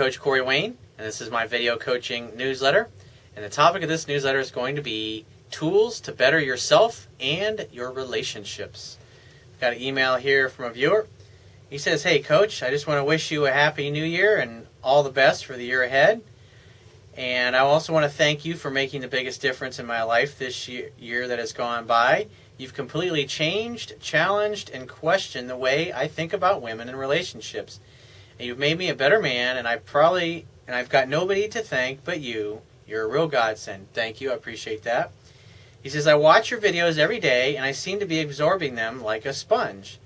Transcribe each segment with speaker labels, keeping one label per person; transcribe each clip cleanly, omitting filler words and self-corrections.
Speaker 1: Coach Corey Wayne, and this is my video coaching newsletter. And the topic of this newsletter is going to be tools to better yourself and your relationships. Got an email here from a viewer. He says, "Hey Coach, I just want to wish you a happy new year and all the best for the year ahead. And I also want to thank you for making the biggest difference in my life this year that has gone by. You've completely changed, challenged, and questioned the way I think about women and relationships. And you've made me a better man, and I've got nobody to thank but you. You're a real godsend." Thank you, I appreciate that. He says, "I watch your videos every day, and I seem to be absorbing them like a sponge.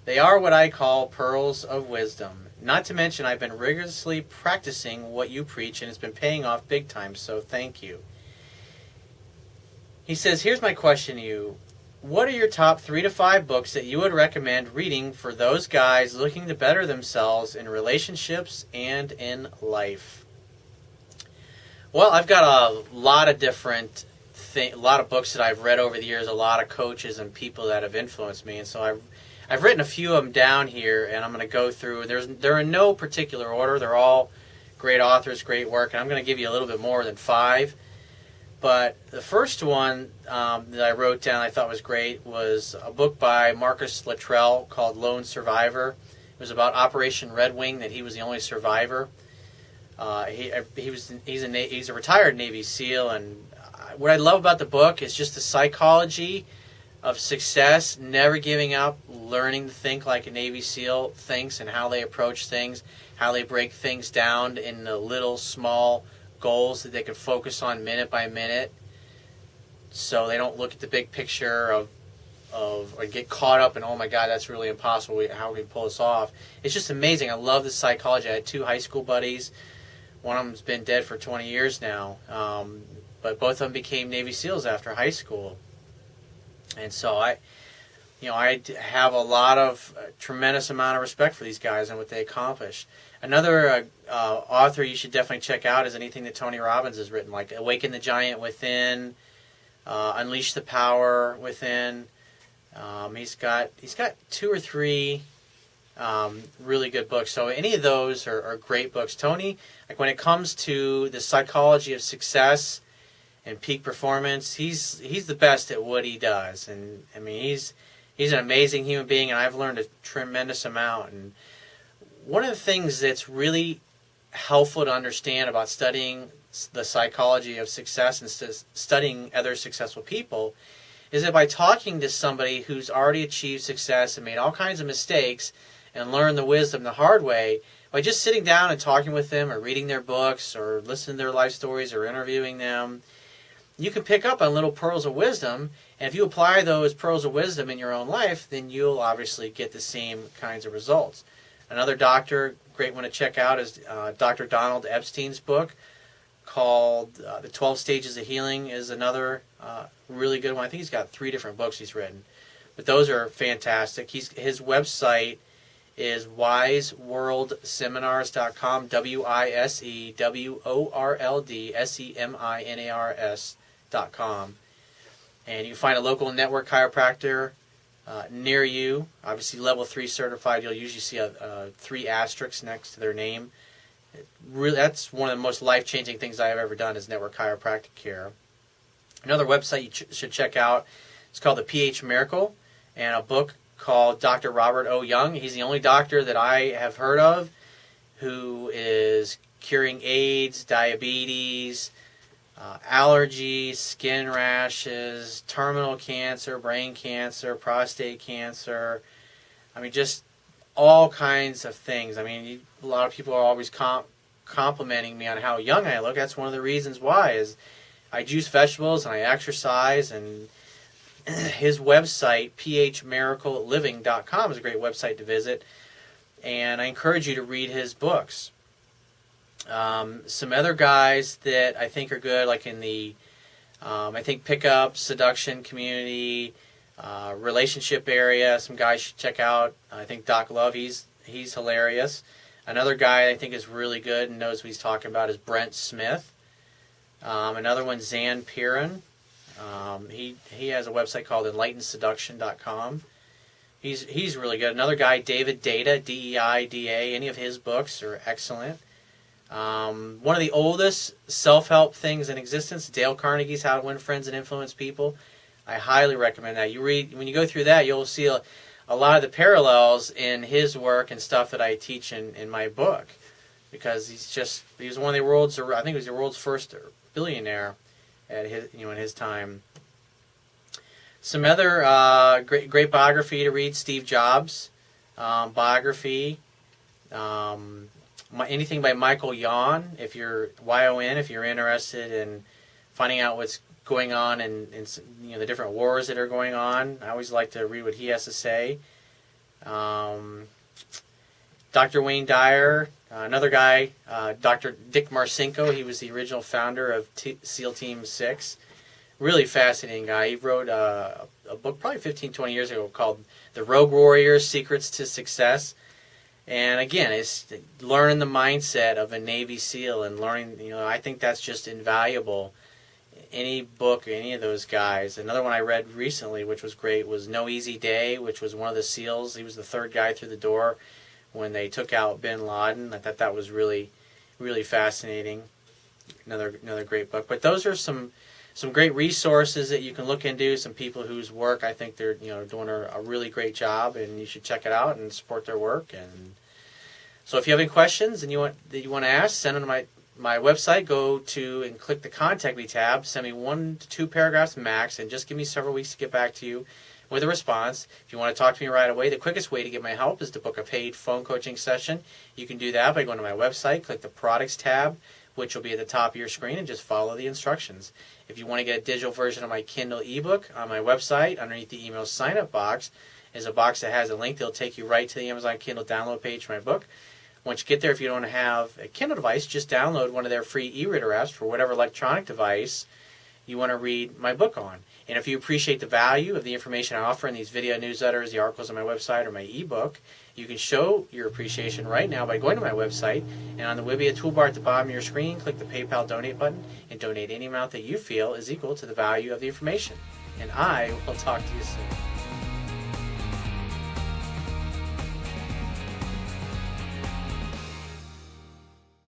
Speaker 1: They are what I call pearls of wisdom. Not to mention, I've been rigorously practicing what you preach, and it's been paying off big time, so thank you." He says, "Here's my question to you. What are your top 3 to 5 books that you would recommend reading for those guys looking to better themselves in relationships and in life?" Well, I've got a lot of different a lot of books that I've read over the years, a lot of coaches and people that have influenced me, and so I've written a few of them down here, and I'm going to go through. They're in no particular order. They're all great authors, great work, and I'm going to give you a little bit more than 5. But the first one that I wrote down I thought was great was a book by Marcus Luttrell called Lone Survivor. It was about Operation Red Wing, that he was the only survivor. He's a retired Navy SEAL, and what I love about the book is just the psychology of success, never giving up, learning to think like a Navy SEAL thinks, and how they approach things, how they break things down in the little small goals that they can focus on minute by minute, so they don't look at the big picture of or get caught up in, oh my God, that's really impossible, how can we pull this off? It's just amazing. I love the psychology. I had 2 high school buddies. One of them's been dead for 20 years now, but both of them became Navy SEALs after high school. And so I have a lot of tremendous amount of respect for these guys and what they accomplished. Another author you should definitely check out is anything that Tony Robbins has written, like Awaken the Giant Within, Unleash the Power Within. He's got 2 or 3 really good books. So any of those are great books. Tony, like when it comes to the psychology of success and peak performance, he's the best at what he does. And I mean, he's an amazing human being, and I've learned a tremendous amount. And one of the things that's really helpful to understand about studying the psychology of success and studying other successful people is that by talking to somebody who's already achieved success and made all kinds of mistakes and learned the wisdom the hard way, by just sitting down and talking with them or reading their books or listening to their life stories or interviewing them, you can pick up on little pearls of wisdom, and if you apply those pearls of wisdom in your own life, then you'll obviously get the same kinds of results. Another great one to check out is Dr. Donald Epstein's book called The 12 Stages of Healing is another really good one. I think he's got 3 different books he's written, but those are fantastic. His website is wiseworldseminars.com, WISEWORLDSEMINARS.com. And you can find a local network chiropractor near you. Obviously, level 3 certified. You'll usually see 3 asterisks next to their name. That's one of the most life-changing things I've ever done is network chiropractic care. Another website you should check out is called The pH Miracle, and a book called Dr. Robert O. Young. He's the only doctor that I have heard of who is curing AIDS, diabetes, allergies, skin rashes, terminal cancer, brain cancer, prostate cancer. I mean, just all kinds of things. I mean, a lot of people are always complimenting me on how young I look. That's one of the reasons why is I juice vegetables and I exercise, and his website, phmiracleliving.com, is a great website to visit, and I encourage you to read his books. Some other guys that I think are good, like in the I think pickup, seduction community, relationship area, some guys you should check out. I think Doc Love, he's hilarious. Another guy I think is really good and knows what he's talking about is Brent Smith. Another one, Zan Piran. He has a website called enlightenedseduction.com. He's really good. Another guy, David Deida, D-E-I-D-A. Any of his books are excellent. One of the oldest self-help things in existence, Dale Carnegie's How to Win Friends and Influence People. I highly recommend that. When you go through that, you'll see a lot of the parallels in his work and stuff that I teach in my book, because he was one of the world's, I think he was the world's first billionaire at his, in his time. Some other great biography to read: Steve Jobs biography. Anything by Michael Yon, if you're interested in finding out what's going on in the different wars that are going on. I always like to read what he has to say. Dr. Wayne Dyer, another guy, Dr. Dick Marcinko, he was the original founder of SEAL Team 6. Really fascinating guy. He wrote a book probably 15, 20 years ago called The Rogue Warrior: Secrets to Success. And again, it's learning the mindset of a Navy SEAL and learning, I think that's just invaluable. Any book or any of those guys. Another one I read recently, which was great, was No Easy Day, which was one of the SEALs. He was the third guy through the door when they took out bin Laden. I thought that was really, really fascinating. Another great book. But those are some great resources that you can look into, some people whose work I think they're doing a really great job, and you should check it out and support their work. And so if you have any questions and you want to ask, send them to my website. Go to and click the Contact Me tab. Send me 1 to 2 paragraphs max, and just give me several weeks to get back to you with a response. If you want to talk to me right away, the quickest way to get my help is to book a paid phone coaching session. You can do that by going to my website, click the Products tab, which will be at the top of your screen, and just follow the instructions. If you want to get a digital version of my Kindle ebook, on my website, underneath the email sign-up box, is a box that has a link that will take you right to the Amazon Kindle download page for my book. Once you get there, if you don't have a Kindle device, just download one of their free e-reader apps for whatever electronic device you want to read my book on. And if you appreciate the value of the information I offer in these video newsletters, the articles on my website, or my ebook, you can show your appreciation right now by going to my website, and on the Wibia toolbar at the bottom of your screen, click the PayPal donate button and donate any amount that you feel is equal to the value of the information. And I will talk to you soon.